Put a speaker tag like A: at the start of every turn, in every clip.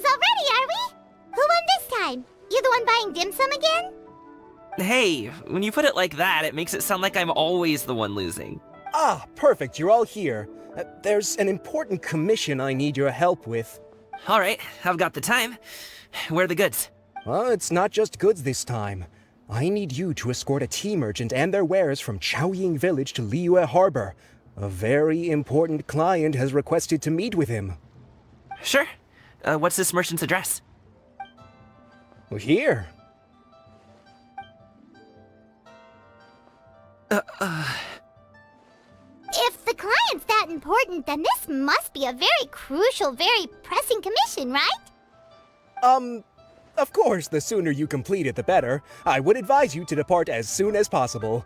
A: already, are we? Who won this time? You the one buying dim sum again?
B: Hey, when you put it like that, it makes it sound like I'm always the one losing.
C: Ah, perfect, you're all here. There's an important commission I need your help with.
B: Alright, I've got the time. Where are the goods?
C: Well, it's not just goods this time. I need you to escort a tea merchant and their wares from Chaoying Village to Liyue Harbor. A very important client has requested to meet with him.
B: Sure. What's this merchant's address?
C: Here.
A: If the client's that important, then this must be a very crucial, very pressing commission, right?
C: Of course, the sooner you complete it, the better. I would advise you to depart as soon as possible.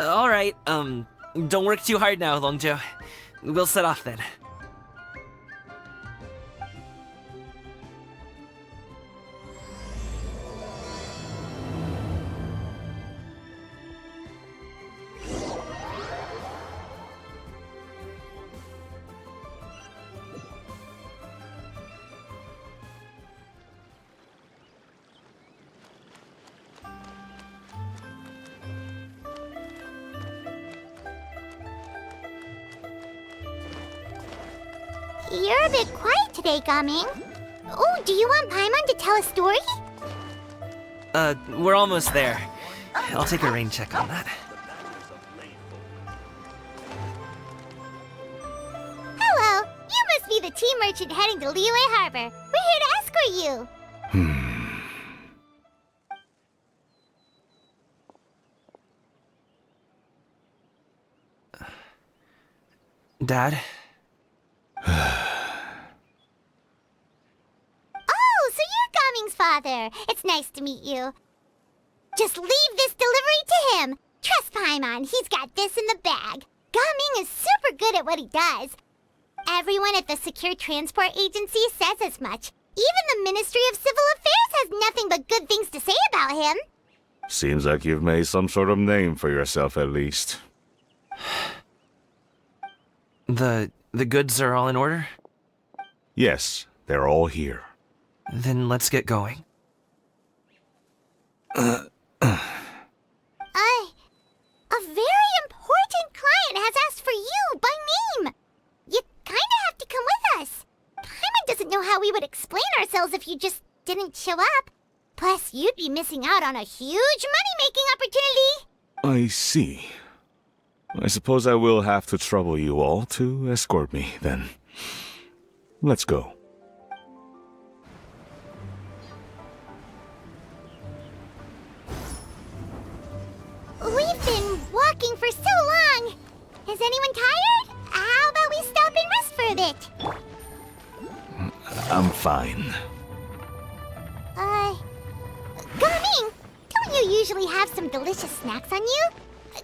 B: Alright, don't work too hard now, Longjo. We'll set off then.
A: You're a bit quiet today, Gaming. Oh, do you want Paimon to tell a story?
B: We're almost there. I'll take a rain check on that.
A: Hello, you must be the tea merchant heading to Liyue Harbor. We're here to escort you.
B: Dad?
A: Oh, so you're Gaming's father. It's nice to meet you. Just leave this delivery to him. Trust Paimon, he's got this in the bag. Gaming is super good at what he does. Everyone at the Secure Transport Agency says as much. Even the Ministry of Civil Affairs has nothing but good things to say about him.
D: Seems like you've made some sort of name for yourself at least.
B: The goods are all in order?
D: Yes, they're all here.
B: Then let's get going.
A: A very important client has asked for you by name. You kinda have to come with us. Paimon doesn't know how we would explain ourselves if you just didn't show up. Plus, you'd be missing out on a huge money-making opportunity.
D: I see. I suppose I will have to trouble you all to escort me, then. Let's go.
A: We've been walking for so long. Is anyone tired? How about we stop and rest for a bit?
D: I'm fine.
A: Gaming, don't you usually have some delicious snacks on you?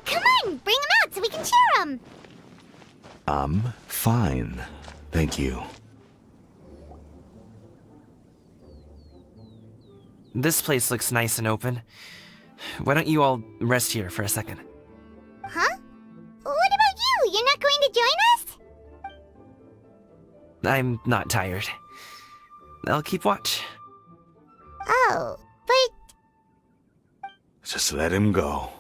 A: Come on, bring them out so we can share them.
D: I'm fine. Thank you.
B: This place looks nice and open. Why don't you all rest here for a second?
A: Huh? What about you? You're not going to join us?
B: I'm not tired. I'll keep watch.
A: Oh, but...
D: Just let him go.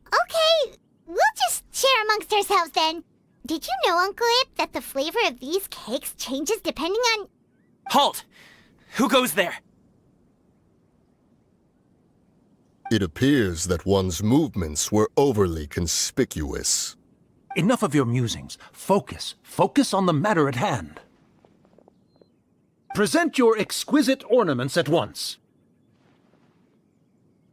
A: Okay, we'll just share amongst ourselves then. Did you know, Uncle Ip, that the flavor of these cakes changes depending on...
B: Halt! Who goes there?
E: It appears that one's movements were overly conspicuous.
F: Enough of your musings. Focus. Focus on the matter at hand. Present your exquisite ornaments at once.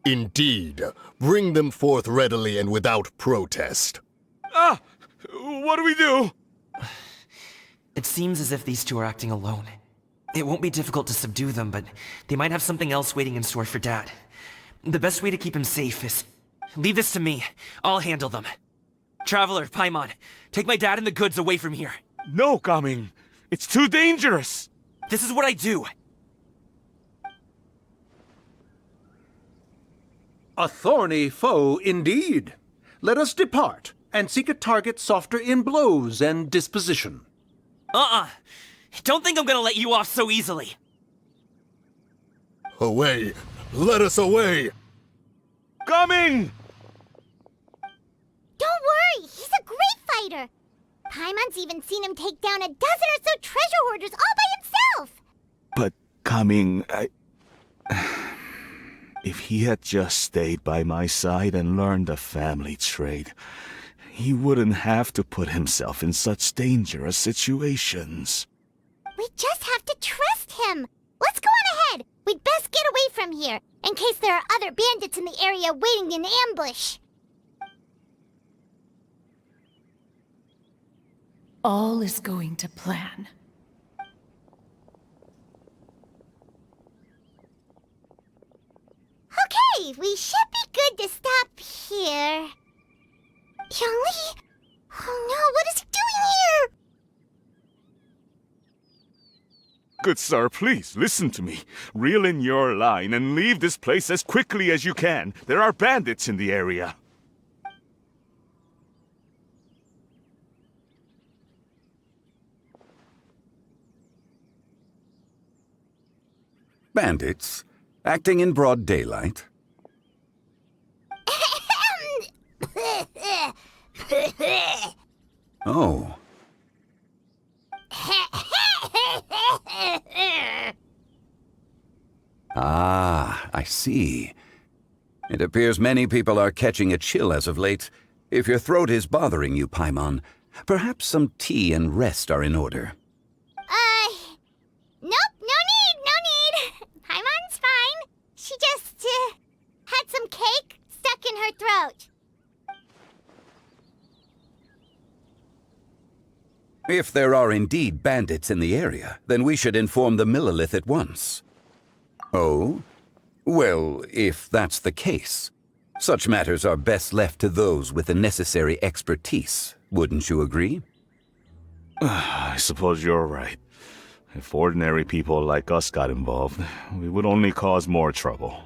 E: Indeed. Bring them forth readily and without protest.
D: Ah! What do we do?
B: It seems as if these two are acting alone. It won't be difficult to subdue them, but they might have something else waiting in store for Dad. The best way to keep him safe is... leave this to me. I'll handle them. Traveler, Paimon, take my dad and the goods away from here.
D: No, Gaming. It's too dangerous.
B: This is what I do.
F: A thorny foe indeed. Let us depart and seek a target softer in blows and disposition.
B: Don't think I'm gonna let you off so easily.
E: Away! Let us away!
D: Coming!
A: Don't worry, he's a great fighter. Paimon's even seen him take down a dozen or so treasure hoarders all by himself.
D: But coming, if he had just stayed by my side and learned the family trade, he wouldn't have to put himself in such dangerous situations.
A: We just have to trust him. Let's go on ahead. We'd best get away from here, in case there are other bandits in the area waiting in ambush.
G: All is going to plan.
A: Okay, we should be good to stop here. Yangli? Oh no, what is he doing here?
D: Good sir, please, listen to me. Reel in your line and leave this place as quickly as you can. There are bandits in the area.
H: Bandits? Acting in broad daylight? Oh. Ah, I see. It appears many people are catching a chill as of late. If your throat is bothering you, Paimon, perhaps some tea and rest are in order.
A: Nope, no need. Paimon's fine. She just, had some cake stuck in her throat.
H: If there are indeed bandits in the area, then we should inform the Millilith at once. Oh? Well, if that's the case, such matters are best left to those with the necessary expertise, wouldn't you agree?
D: I suppose you're right. If ordinary people like us got involved, we would only cause more trouble.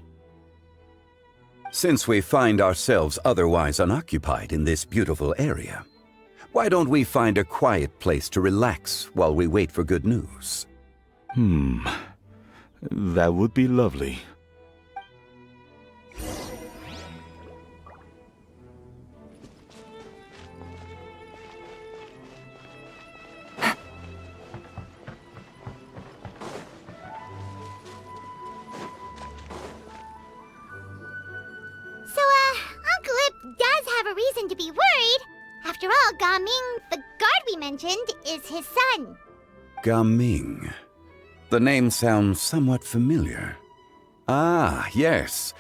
H: Since we find ourselves otherwise unoccupied in this beautiful area, why don't we find a quiet place to relax while we wait for good news?
D: That would be lovely.
A: Uncle Ip does have a reason to be worried. After all, Gaming, the guard we mentioned, is his son.
H: Gaming. The name sounds somewhat familiar. Ah, yes.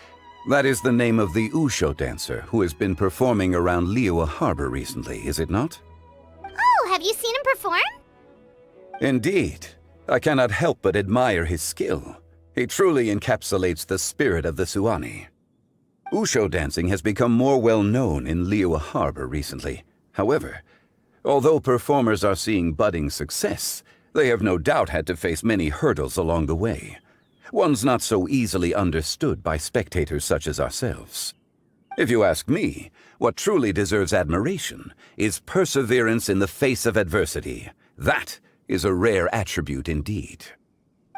H: That is the name of the Usho dancer who has been performing around Liyue Harbor recently, is it not?
A: Oh, have you seen him perform?
H: Indeed. I cannot help but admire his skill. He truly encapsulates the spirit of the Suani. Usho dancing has become more well known in Liyue Harbor recently. However, although performers are seeing budding success, they have no doubt had to face many hurdles along the way. Ones not so easily understood by spectators such as ourselves. If you ask me, what truly deserves admiration is perseverance in the face of adversity. That is a rare attribute indeed.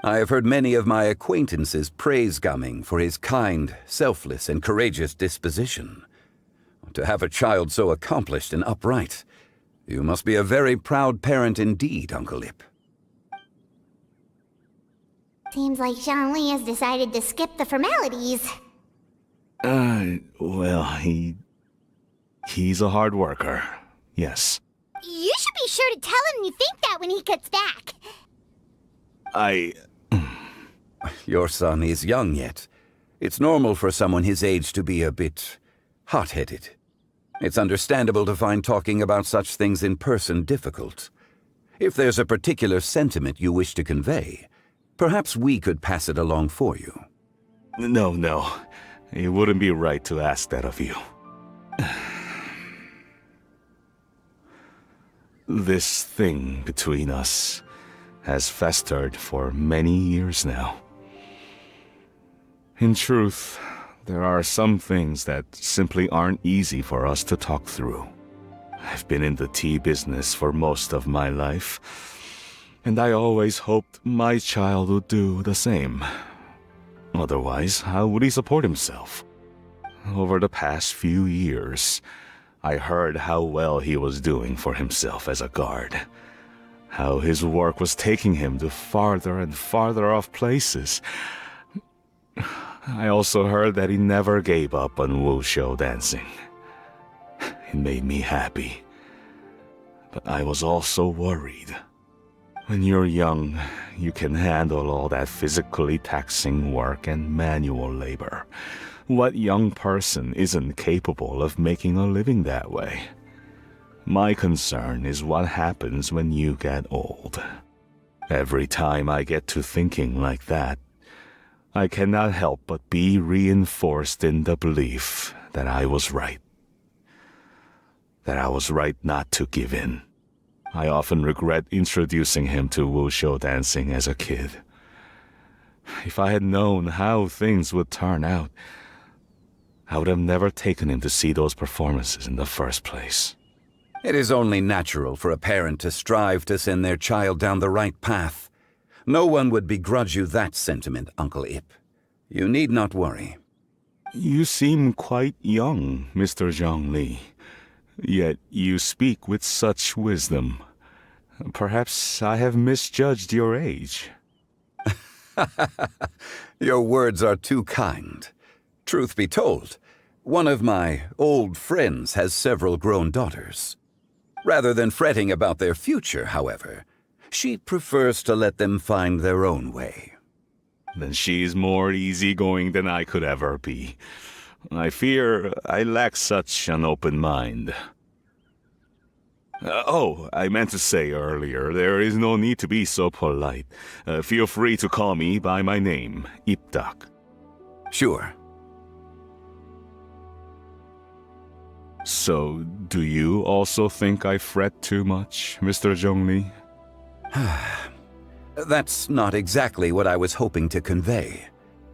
H: I have heard many of my acquaintances praise Gaming for his kind, selfless, and courageous disposition. To have a child so accomplished and upright, you must be a very proud parent indeed, Uncle Ip.
A: Seems like Zhangli has decided to skip the formalities.
D: Well, he's a hard worker. Yes.
A: You should be sure to tell him you think that when he gets back.
H: Your son is young yet. It's normal for someone his age to be a bit hot-headed. It's understandable to find talking about such things in person difficult. If there's a particular sentiment you wish to convey, perhaps we could pass it along for you.
D: No. It wouldn't be right to ask that of you. This thing between us has festered for many years now. In truth, There are some things that simply aren't easy for us to talk through. I've been in the tea business for most of my life, and I always hoped my child would do the same. Otherwise, how would he support himself? Over the past few years, I heard how well he was doing for himself as a guard. How his work was taking him to farther and farther off places. I also heard that he never gave up on wushou dancing. It made me happy. But I was also worried. When you're young, you can handle all that physically taxing work and manual labor. What young person isn't capable of making a living that way? My concern is what happens when you get old. Every time I get to thinking like that, I cannot help but be reinforced in the belief that I was right. That I was right not to give in. I often regret introducing him to wushou dancing as a kid. If I had known how things would turn out, I would have never taken him to see those performances in the first place.
H: It is only natural for a parent to strive to send their child down the right path. No one would begrudge you that sentiment, Uncle Ip. You need not worry.
D: You seem quite young, Mr. Zhongli. Yet you speak with such wisdom. Perhaps I have misjudged your age.
H: Your words are too kind. Truth be told, one of my old friends has several grown daughters. Rather than fretting about their future, however, she prefers to let them find their own way.
D: Then she's more easygoing than I could ever be. I fear I lack such an open mind. I meant to say earlier, there is no need to be so polite. Feel free to call me by my name, Ipdak.
H: Sure.
D: So, do you also think I fret too much, Mr. Zhongli?
H: That's not exactly what I was hoping to convey.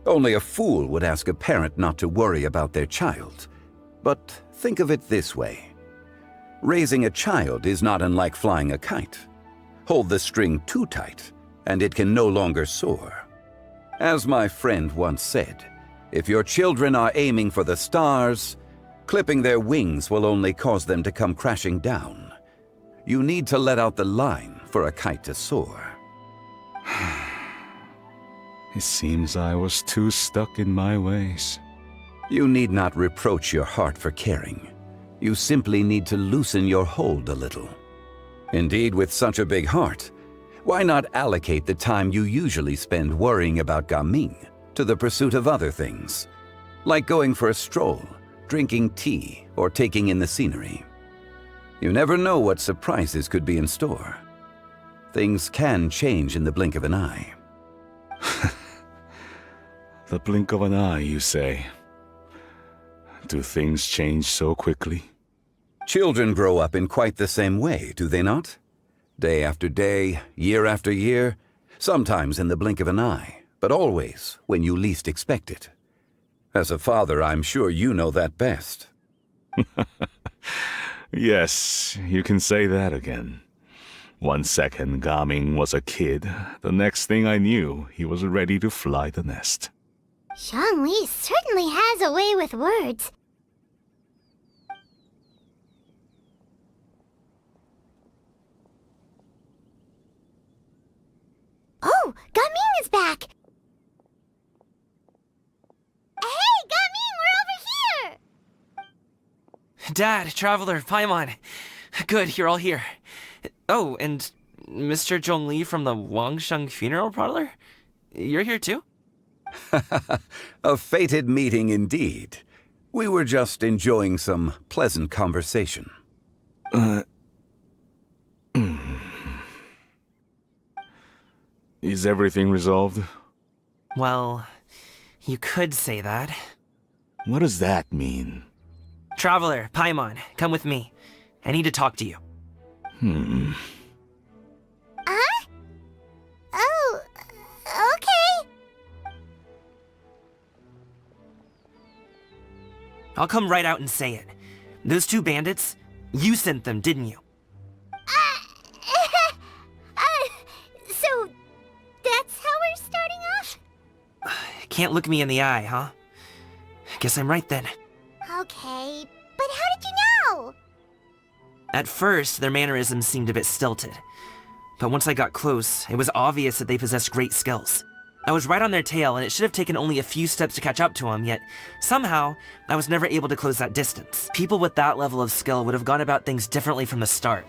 H: Only a fool would ask a parent not to worry about their child. But think of it this way. Raising a child is not unlike flying a kite. Hold the string too tight, and it can no longer soar. As my friend once said, if your children are aiming for the stars, clipping their wings will only cause them to come crashing down. You need to let out the line for a kite to soar.
D: It seems I was too stuck in my ways.
H: You need not reproach your heart for caring. You simply need to loosen your hold a little. Indeed, with such a big heart, why not allocate the time you usually spend worrying about Gaming to the pursuit of other things, like going for a stroll, drinking tea, or taking in the scenery? You never know what surprises could be in store. Things can change in the blink of an eye.
D: The blink of an eye, you say? Do things change so quickly?
H: Children grow up in quite the same way, do they not? Day after day, year after year, sometimes in the blink of an eye, but always when you least expect it. As a father, I'm sure you know that best.
D: Yes, you can say that again. 1 second Gaming was a kid, the next thing I knew, he was ready to fly the nest.
A: Zhongli certainly has a way with words. Oh, Gaming is back! Hey, Gaming, we're over here!
B: Dad, Traveler, Paimon. Good, you're all here. Oh, and Mr. Zhongli from the Wangsheng Funeral Parlor? You're here too?
H: A fated meeting indeed. We were just enjoying some pleasant conversation.
D: Is everything resolved?
B: Well, you could say that.
D: What does that mean?
B: Traveler, Paimon, come with me. I need to talk to you.
A: Huh? Oh, okay.
B: I'll come right out and say it. Those two bandits, you sent them, didn't you?
A: So that's how we're starting off?
B: Can't look me in the eye, huh? Guess I'm right then.
A: Okay, but how did you know?
B: At first, their mannerisms seemed a bit stilted. But once I got close, it was obvious that they possessed great skills. I was right on their tail, and it should have taken only a few steps to catch up to them, yet somehow, I was never able to close that distance. People with that level of skill would have gone about things differently from the start,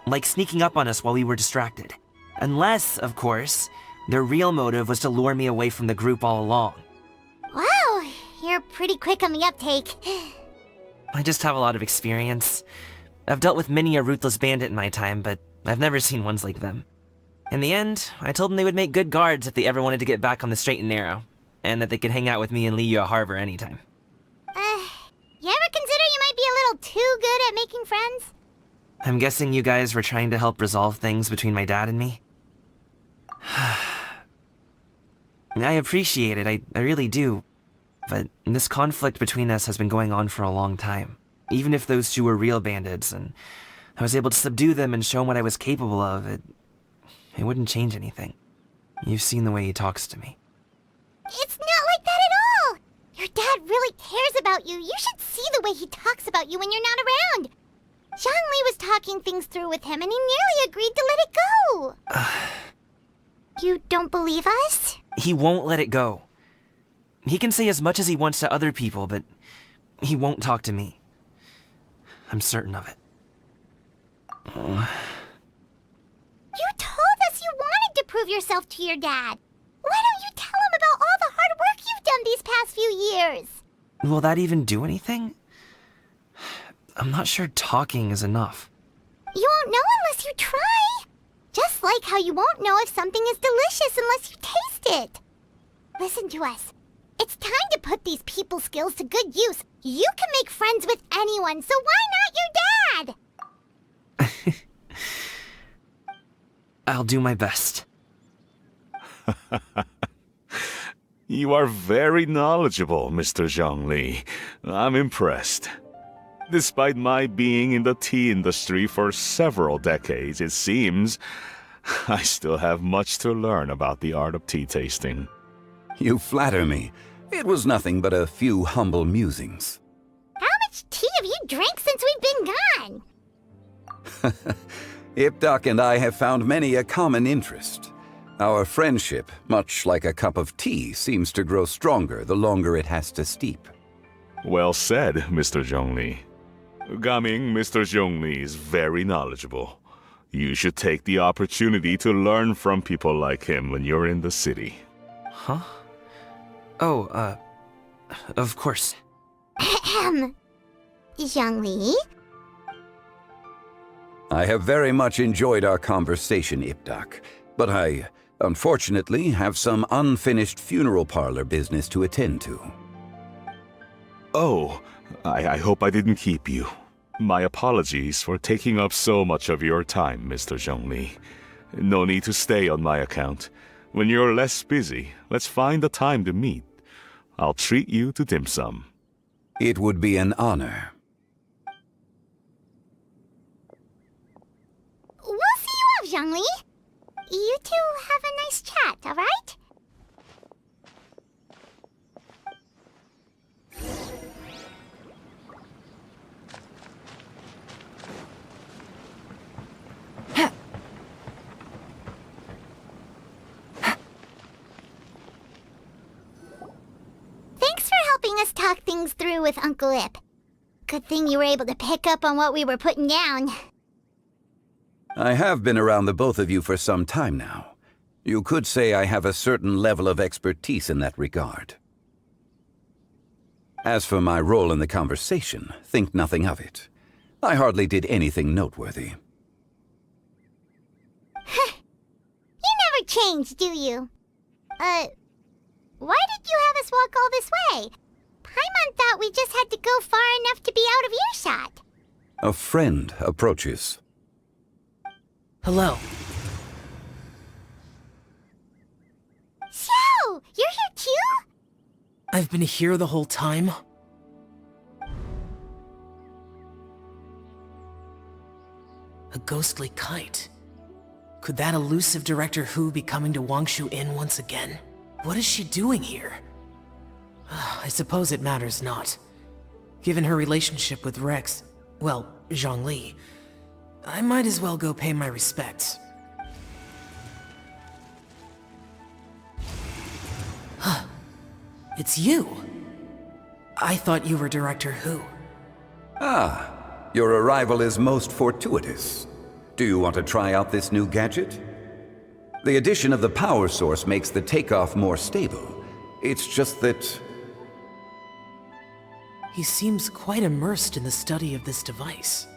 B: like sneaking up on us while we were distracted. Unless, of course, their real motive was to lure me away from the group all along.
A: Wow, you're pretty quick on the uptake.
B: I just have a lot of experience. I've dealt with many a ruthless bandit in my time, but I've never seen ones like them. In the end, I told them they would make good guards if they ever wanted to get back on the straight and narrow, and that they could hang out with me in Liyue Harbor anytime.
A: You ever consider you might be a little too good at making friends?
B: I'm guessing you guys were trying to help resolve things between my dad and me? I appreciate it, I really do. But this conflict between us has been going on for a long time. Even if those two were real bandits, and I was able to subdue them and show them what I was capable of, it wouldn't change anything. You've seen the way he talks to me.
A: It's not like that at all! Your dad really cares about you. You should see the way he talks about you when you're not around. Zhongli was talking things through with him, and he nearly agreed to let it go. You don't believe us?
B: He won't let it go. He can say as much as he wants to other people, but he won't talk to me. I'm certain of it.
A: You told us you wanted to prove yourself to your dad. Why don't you tell him about all the hard work you've done these past few years?
B: Will that even do anything? I'm not sure talking is enough.
A: You won't know unless you try. Just like how you won't know if something is delicious unless you taste it. Listen to us. It's time to put these people skills to good use. You can make friends with anyone, so why not your dad?
B: I'll do my best.
D: You are very knowledgeable, Mr. Zhongli. I'm impressed. Despite my being in the tea industry for several decades, it seems I still have much to learn about the art of tea tasting.
H: You flatter me. It was nothing but a few humble musings.
A: How much tea have you drank since we've been gone?
H: Ipdak and I have found many a common interest. Our friendship, much like a cup of tea, seems to grow stronger the longer it has to steep.
D: Well said, Mr. Zhongli. Gaming, Mr. Zhongli is very knowledgeable. You should take the opportunity to learn from people like him when you're in the city.
B: Huh? Oh, of course.
A: Zhongli?
H: I have very much enjoyed our conversation, Ipdak, but I, unfortunately, have some unfinished funeral parlor business to attend to.
D: Oh, I hope I didn't keep you. My apologies for taking up so much of your time, Mr. Zhongli. No need to stay on my account. When you're less busy, let's find a time to meet. I'll treat you to dim sum.
H: It would be an honor.
A: We'll see you off, Zhongli. You two have a nice chat, all right? Thanks for helping us talk things through with Uncle Ip. Good thing you were able to pick up on what we were putting down.
H: I have been around the both of you for some time now. You could say I have a certain level of expertise in that regard. As for my role in the conversation, think nothing of it. I hardly did anything noteworthy.
A: You never change, do you? Why did you have us walk all this way? Paimon thought we just had to go far enough to be out of earshot.
H: A friend approaches.
B: Hello.
A: So, you're here too?
I: I've been here the whole time? A ghostly kite. Could that elusive Director Hu be coming to Wangshu Inn once again? What is she doing here? I suppose it matters not. Given her relationship with Rex, well, Zhongli, I might as well go pay my respects. Huh. It's you. I thought you were Director Hu.
H: Ah, your arrival is most fortuitous. Do you want to try out this new gadget? The addition of the power source makes the takeoff more stable. It's just that...
I: He seems quite immersed in the study of this device.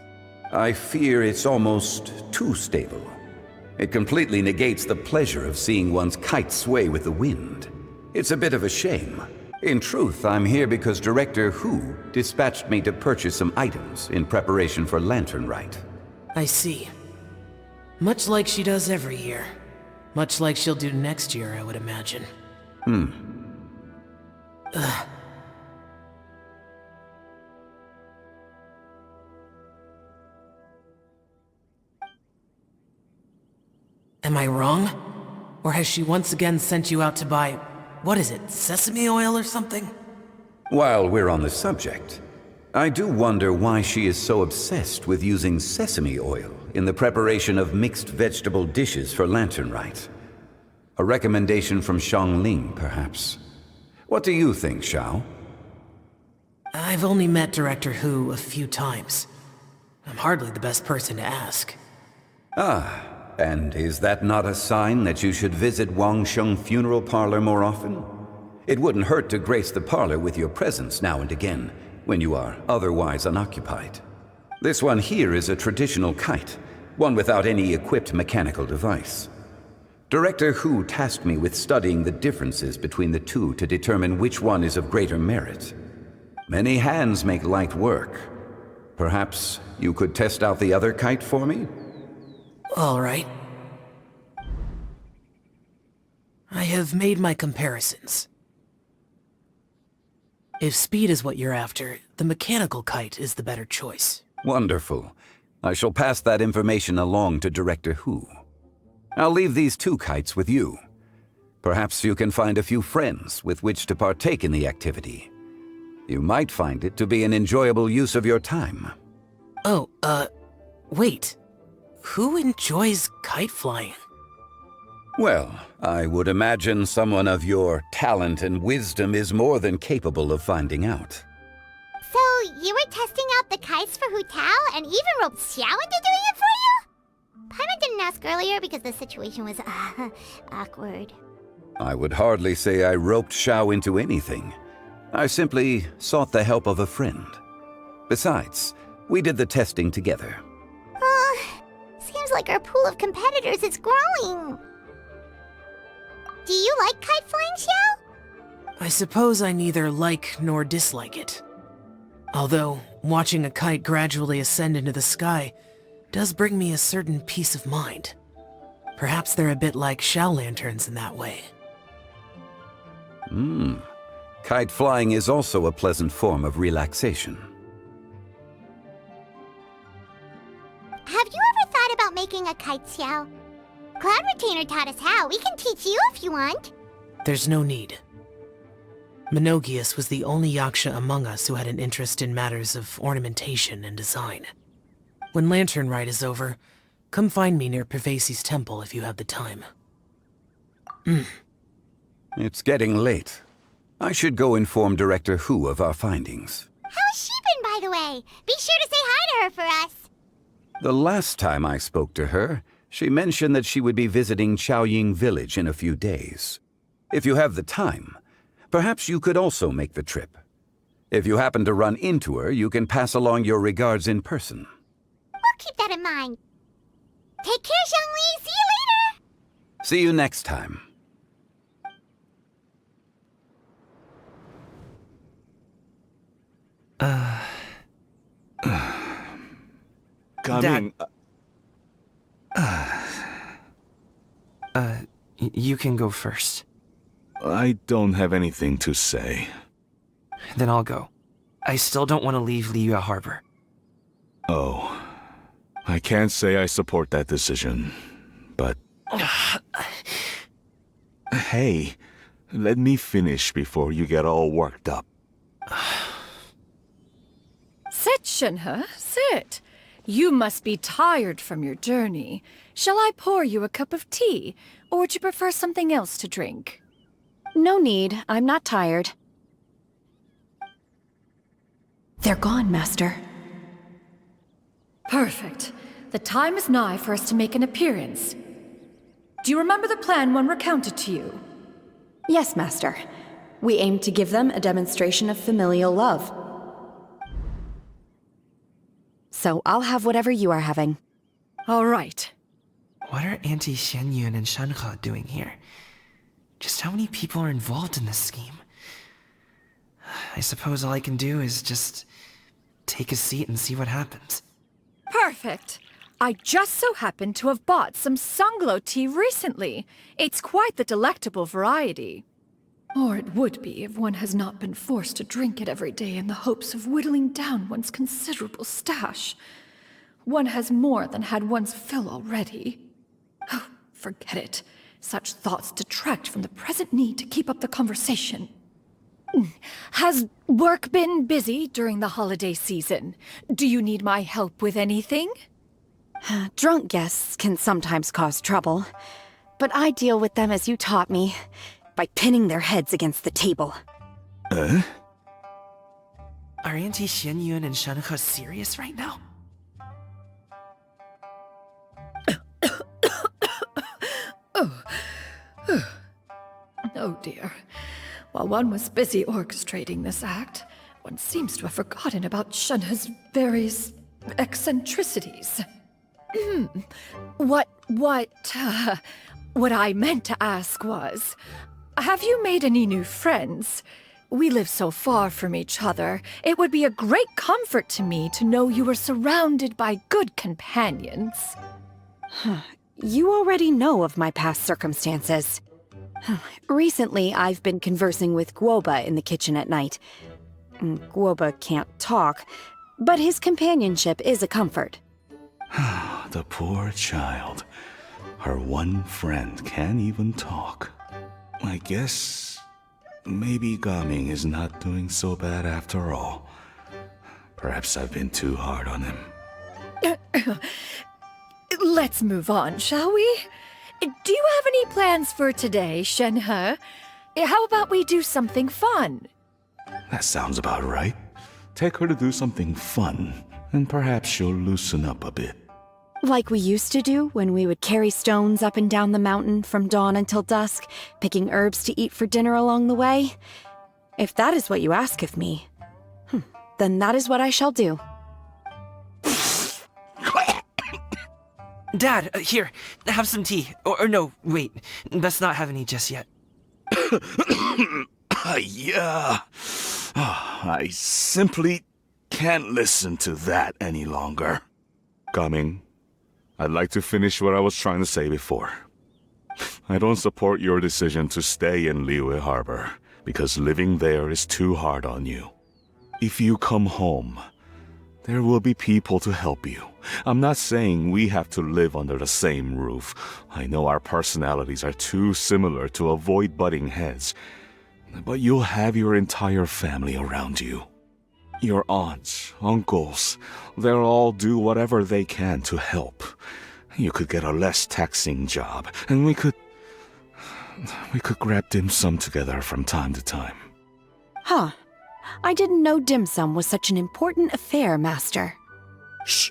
H: I fear it's almost too stable. It completely negates the pleasure of seeing one's kite sway with the wind. It's a bit of a shame. In truth, I'm here because Director Hu dispatched me to purchase some items in preparation for Lantern Rite.
I: I see. Much like she does every year. Much like she'll do next year, I would imagine. Ugh. Am I wrong? Or has she once again sent you out to buy, what is it, sesame oil or something?
H: While we're on the subject, I do wonder why she is so obsessed with using sesame oil in the preparation of mixed vegetable dishes for Lantern Rite. A recommendation from Xiangling, perhaps. What do you think, Xiao?
I: I've only met Director Hu a few times. I'm hardly the best person to ask.
H: Ah, and is that not a sign that you should visit Wangsheng Funeral Parlor more often? It wouldn't hurt to grace the parlor with your presence now and again, when you are otherwise unoccupied. This one here is a traditional kite, one without any equipped mechanical device. Director Hu tasked me with studying the differences between the two to determine which one is of greater merit. Many hands make light work. Perhaps you could test out the other kite for me?
I: All right. I have made my comparisons. If speed is what you're after, the mechanical kite is the better choice.
H: Wonderful. I shall pass that information along to Director Hu. I'll leave these two kites with you. Perhaps you can find a few friends with which to partake in the activity. You might find it to be an enjoyable use of your time.
I: Oh, wait. Who enjoys kite flying?
H: Well, I would imagine someone of your talent and wisdom is more than capable of finding out.
A: So, you were testing out the kites for Hu Tao and even roped Xiao into doing it for you? Paimon didn't ask earlier because the situation was, awkward.
H: I would hardly say I roped Xiao into anything. I simply sought the help of a friend. Besides, we did the testing together.
A: Seems like our pool of competitors is growing. Do you like kite flying, Xiao?
I: I suppose I neither like nor dislike it. Although, watching a kite gradually ascend into the sky does bring me a certain peace of mind. Perhaps they're a bit like Xiao lanterns in that way.
H: Kite flying is also a pleasant form of relaxation.
A: Have you ever thought about making a kite, Xiao? Cloud Retainer taught us how. We can teach you if you want.
I: There's no need. Menogias was the only Yaksha among us who had an interest in matters of ornamentation and design. When Lantern Rite is over, come find me near Pervasi's temple if you have the time.
H: It's getting late. I should go inform Director Hu of our findings.
A: How's she been, by the way? Be sure to say hi to her for us.
H: The last time I spoke to her, she mentioned that she would be visiting Chaoying Village in a few days. If you have the time, perhaps you could also make the trip. If you happen to run into her, you can pass along your regards in person.
A: We'll keep that in mind. Take care, Zhongli. See you later.
H: See you next time.
D: Coming.
B: You can go first.
D: I don't have anything to say.
B: Then I'll go. I still don't want to leave Liyue Harbor.
D: Oh. I can't say I support that decision, but... Hey, let me finish before you get all worked up.
G: Sit, Shenhe, sit. You must be tired from your journey. Shall I pour you a cup of tea, or would you prefer something else to drink?
J: No need. I'm not tired. They're gone, Master.
G: Perfect. The time is nigh for us to make an appearance. Do you remember the plan one recounted to you?
J: Yes, Master. We aim to give them a demonstration of familial love. So I'll have whatever you are having.
G: All right.
B: What are Auntie Xianyun and Shenhe doing here? Just how many people are involved in this scheme? I suppose all I can do is just take a seat and see what happens.
G: Perfect. I just so happen to have bought some Sunglow tea recently. It's quite the delectable variety. Or it would be if one has not been forced to drink it every day in the hopes of whittling down one's considerable stash. One has more than had one's fill already. Oh, forget it. Such thoughts detract from the present need to keep up the conversation. Has work been busy during the holiday season? Do you need my help with anything?
J: Drunk guests can sometimes cause trouble, but I deal with them as you taught me, by pinning their heads against the table.
B: Are Auntie Xianyun and Shenhe serious right now?
G: Oh dear. While one was busy orchestrating this act, one seems to have forgotten about Shenhe's various eccentricities. What I meant to ask was, have you made any new friends? We live so far from each other. It would be a great comfort to me to know you were surrounded by good companions.
J: You already know of my past circumstances. Recently, I've been conversing with Guoba in the kitchen at night. Guoba can't talk, but his companionship is a comfort.
D: The poor child. Her one friend can't even talk. I guess maybe Gaming is not doing so bad after all. Perhaps I've been too hard on him.
G: Let's move on, shall we? Do you have any plans for today, Shenhe? How about we do something fun?
D: That sounds about right. Take her to do something fun, and perhaps she'll loosen up a bit.
J: Like we used to do when we would carry stones up and down the mountain from dawn until dusk, picking herbs to eat for dinner along the way. If that is what you ask of me, then that is what I shall do.
B: Dad, here, have some tea. Or no, wait, let's not have any just yet.
D: Yeah. I simply can't listen to that any longer. Gaming, I'd like to finish what I was trying to say before. I don't support your decision to stay in Liyue Harbor, because living there is too hard on you. If you come home, there will be people to help you. I'm not saying we have to live under the same roof. I know our personalities are too similar to avoid butting heads. But you'll have your entire family around you. Your aunts, uncles, they'll all do whatever they can to help. You could get a less taxing job, and we could grab dim sum together from time to time.
J: Huh. I didn't know dim sum was such an important affair, Master.
D: Shh.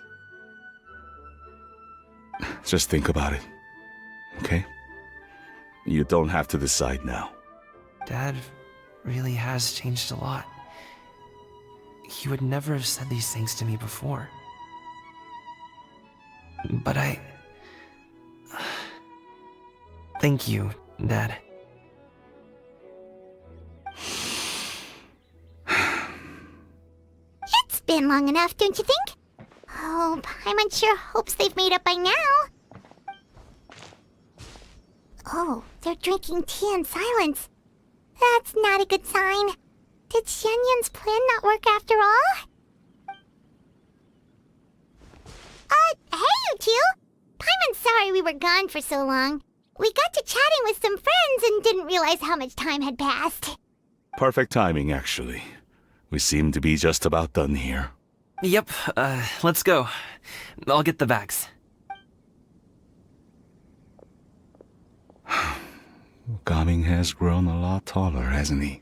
D: Just think about it, okay? You don't have to decide now.
B: Dad really has changed a lot. He would never have said these things to me before. But thank you, Dad.
A: It's been long enough, don't you think? Oh, Paimon sure hopes they've made up by now. Oh, they're drinking tea in silence. That's not a good sign. Did Xianyun's plan not work after all? Hey we were gone for so long. We got to chatting with some friends and didn't realize how much time had passed.
D: Perfect timing, actually. We seem to be just about done here.
B: Yep, let's go. I'll get the bags.
D: Gaming has grown a lot taller, hasn't he?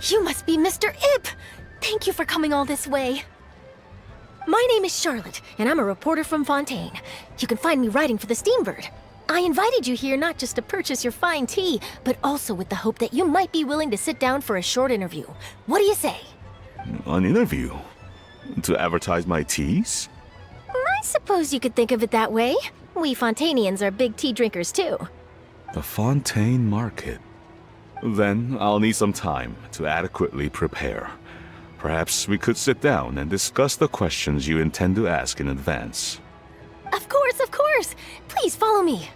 K: You must be Mr. Ip! Thank you for coming all this way. My name is Charlotte, and I'm a reporter from Fontaine. You can find me writing for the Steambird. I invited you here not just to purchase your fine tea, but also with the hope that you might be willing to sit down for a short interview. What do you say?
D: An interview? To advertise my teas?
K: I suppose you could think of it that way. We Fontainians are big tea drinkers too.
D: The Fontaine Market. Then I'll need some time to adequately prepare. Perhaps we could sit down and discuss the questions you intend to ask in advance.
K: Of course, of course! Please follow me.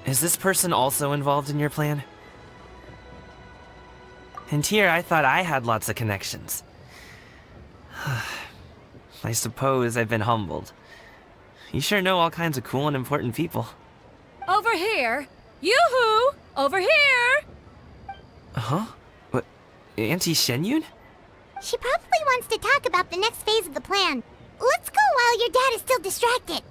B: Is this person also involved in your plan? And here I thought I had lots of connections. I suppose I've been humbled. You sure know all kinds of cool and important people.
G: Over here! Yoo-hoo! Over here!
B: Huh? What? Auntie Shenyun?
A: She probably wants to talk about the next phase of the plan. Let's go while your dad is still distracted.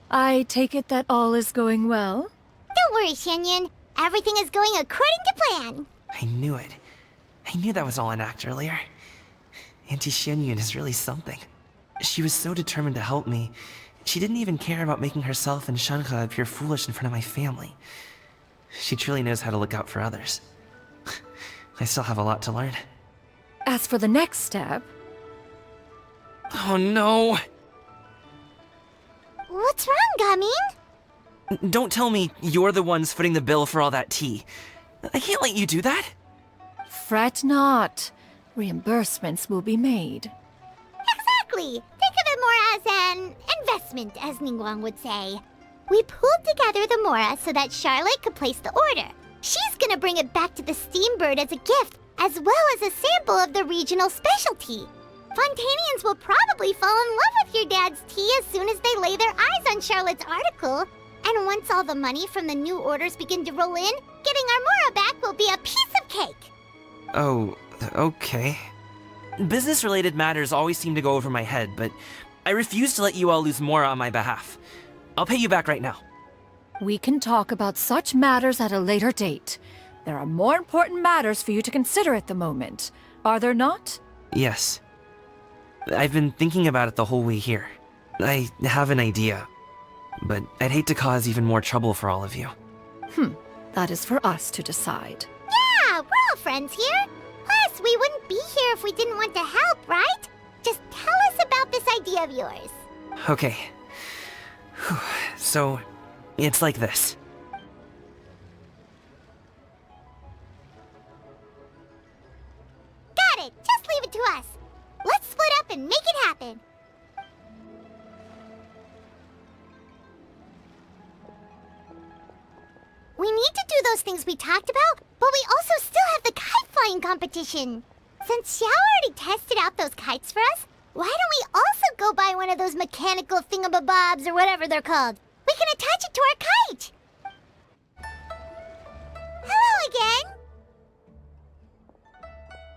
G: I take it that all is going well?
A: Don't worry, Shenyun. Everything is going according to plan.
B: I knew it. I knew that was all an act earlier. Auntie Shenyun is really something. She was so determined to help me. She didn't even care about making herself and Shanka appear foolish in front of my family. She truly knows how to look out for others. I still have a lot to learn.
G: As for the next step...
B: Oh no!
A: What's wrong, Gaming?
B: Don't tell me you're the ones footing the bill for all that tea. I can't let you do that.
G: Fret not. Reimbursements will be made.
A: Exactly. Think of it more as an investment, as Ningguang would say. We pooled together the Mora so that Charlotte could place the order. She's gonna bring it back to the Steambird as a gift, as well as a sample of the regional specialty. Fontainians will probably fall in love with your dad's tea as soon as they lay their eyes on Charlotte's article. And once all the money from the new orders begin to roll in, getting our Mora back will be a piece of cake.
B: Oh, okay. Business-related matters always seem to go over my head, but I refuse to let you all lose Mora on my behalf. I'll pay you back right now.
G: We can talk about such matters at a later date. There are more important matters for you to consider at the moment, are there not?
B: Yes. I've been thinking about it the whole way here. I have an idea, but I'd hate to cause even more trouble for all of you.
G: That is for us to decide.
A: Yeah, we're all friends here. Plus, we wouldn't be here if we didn't want to help, right? Just tell us about this idea of yours.
B: Okay. Whew. So, it's like this.
A: Got it. Just leave it to us. Let's split up and make it happen. We need to do those things we talked about, but we also still have the kite flying competition. Since Xiao already tested out those kites for us, why don't we also go buy one of those mechanical thingamabobs or whatever they're called? We can attach it to our kite. Hello again.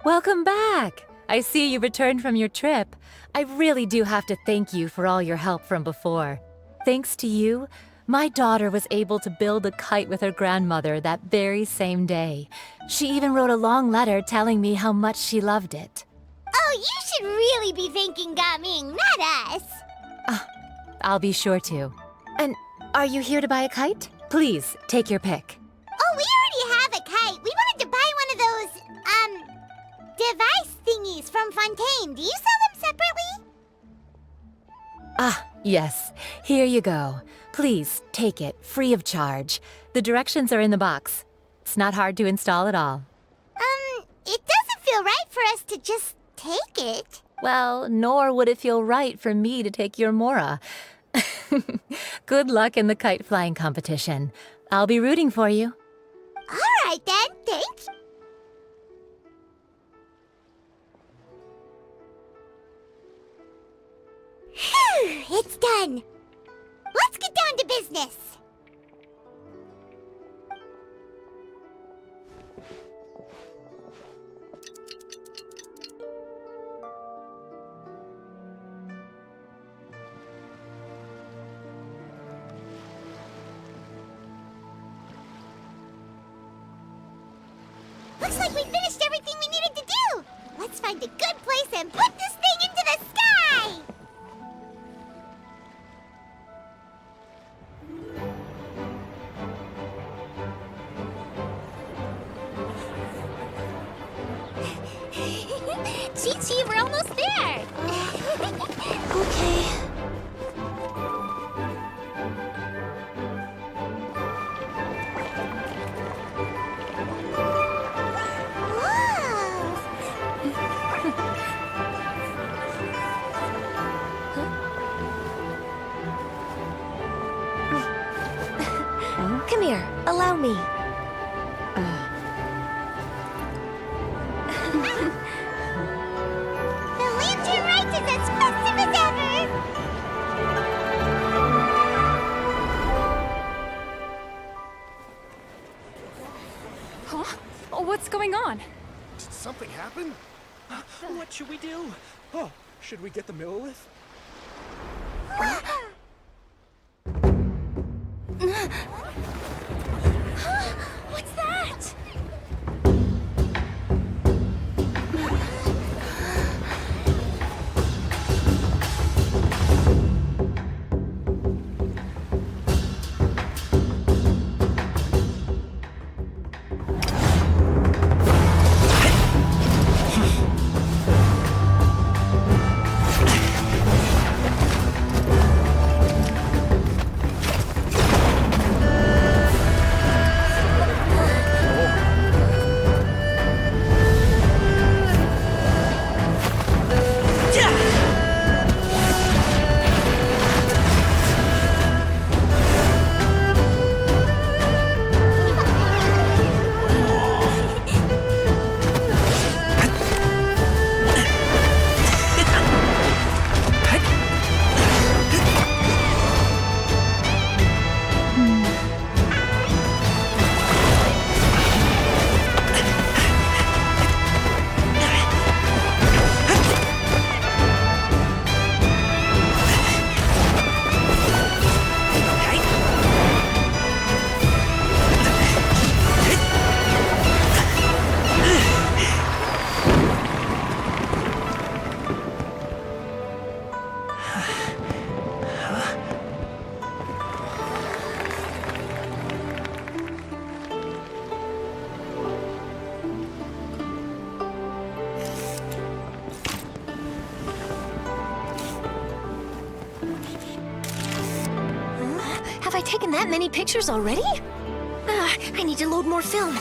K: Welcome back.
L: I see you returned from your trip. I really do have to thank you for all your help from before. Thanks to you, my daughter was able to build a kite with her grandmother that very same day. She even wrote a long letter telling me how much she loved it.
A: Oh, you should really be thanking Gaming, not us.
L: I'll be sure to. And are you here to buy a kite? Please, take your pick.
A: Oh, we already have a kite. We wanted to buy one of those, device thingies from Fontaine. Do you sell them separately?
L: Ah, yes. Here you go. Please, take it, free of charge. The directions are in the box. It's not hard to install at all.
A: It doesn't feel right for us to just take it.
L: Well, nor would it feel right for me to take your Mora. Good luck in the kite flying competition. I'll be rooting for you.
A: All right then, thanks. Phew, it's done. Let's get down to business. Looks like we finished everything we needed to do. Let's find a good place and put this thing into the sky. Chi-Chi, we're almost there.
K: Okay. Come here, allow me.
A: The lantern ride is as festive as ever!
G: Huh? Oh, what's going on?
E: Did something happen?
C: What should we do? Oh, should we get the Millilith?
K: What's that? Have I taken that many pictures already? I need to load more film.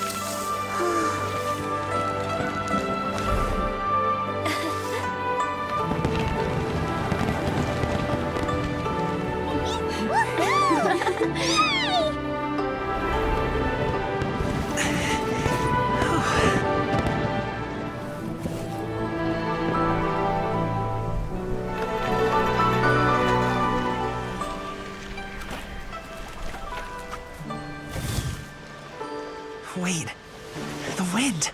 B: Wait, the wind.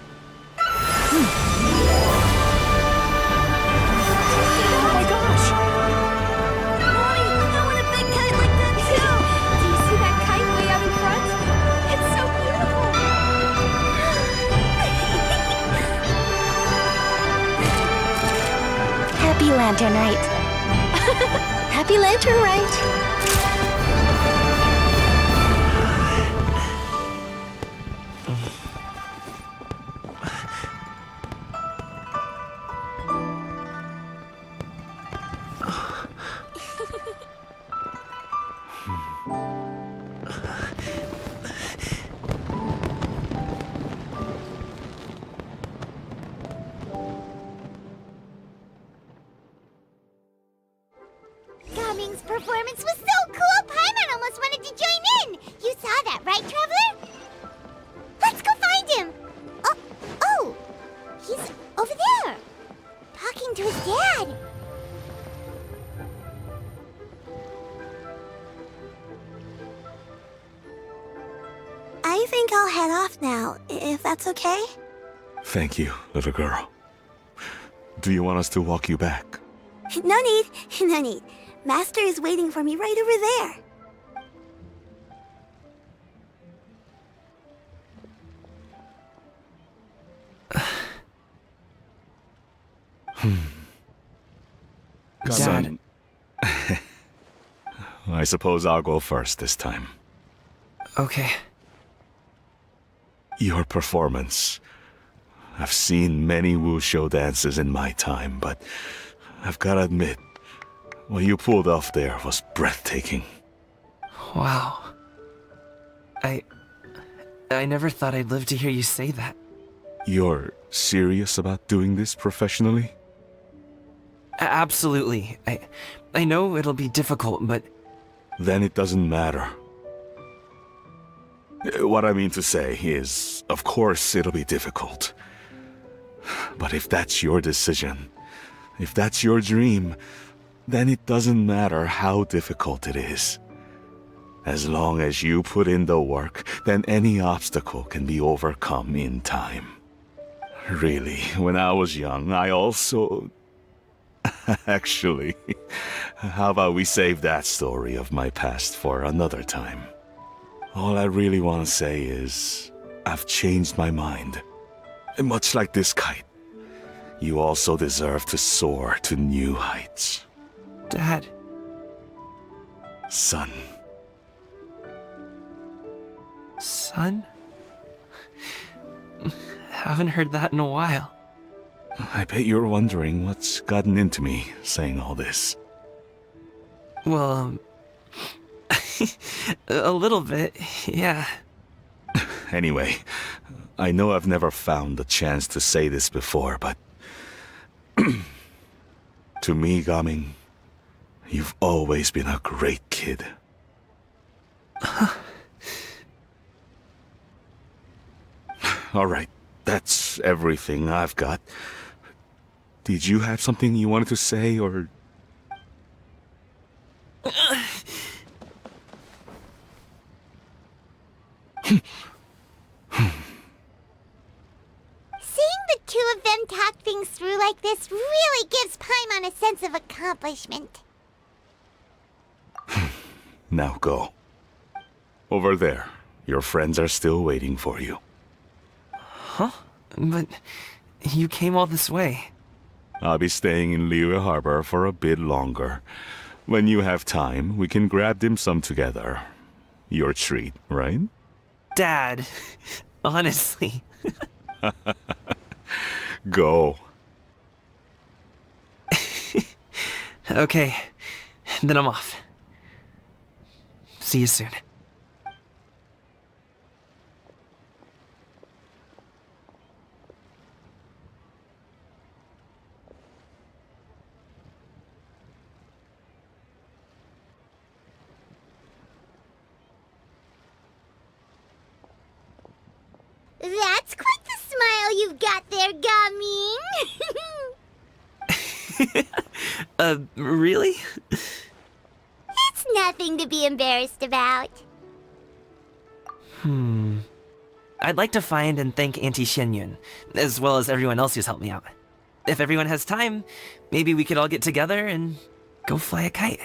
K: Lantern Rite. Happy Lantern Rite.
A: Gaming's performance was so cool, Paimon almost wanted to join in! You saw that, right, Traveler? Let's go find him! Oh! He's over there! Talking to his dad! I think I'll head off now, if that's okay?
D: Thank you, little girl. Do you want us to walk you back?
A: No need, no need. Master is waiting for me right over there.
B: Dad.
D: I suppose I'll go first this time.
B: Okay.
D: Your performance. I've seen many wushou dances in my time, but I've gotta admit, what you pulled off there was breathtaking.
B: Wow. I never thought I'd live to hear you say that.
D: You're serious about doing this professionally?
B: Absolutely. I know it'll be difficult, but...
D: Then it doesn't matter. What I mean to say is, of course it'll be difficult. But if that's your decision, if that's your dream, then it doesn't matter how difficult it is. As long as you put in the work, then any obstacle can be overcome in time. Really, when I was young, I also... Actually, how about we save that story of my past for another time? All I really want to say is, I've changed my mind. And much like this kite, you also deserve to soar to new heights.
B: Dad.
D: Son.
B: Son? Haven't heard that in a while.
D: I bet you're wondering what's gotten into me saying all this.
B: Well, a little bit, yeah.
D: Anyway, I know I've never found the chance to say this before, but... to me, Gaming, you've always been a great kid. Alright, that's everything I've got. Did you have something you wanted to say, or...
A: Seeing the two of them talk things through like this really gives Paimon a sense of accomplishment.
D: Now go. Over there. Your friends are still waiting for you.
B: Huh? But you came all this way.
D: I'll be staying in Liyue Harbor for a bit longer. When you have time, we can grab dim sum together. Your treat, right?
B: Dad, honestly.
D: Go.
B: Okay, then I'm off. See you soon.
A: That's quite the smile you've got there, Gaming.
B: Really?
A: It's nothing to be embarrassed about.
B: I'd like to find and thank Auntie Xianyun, as well as everyone else who's helped me out. If everyone has time, maybe we could all get together and go fly a kite.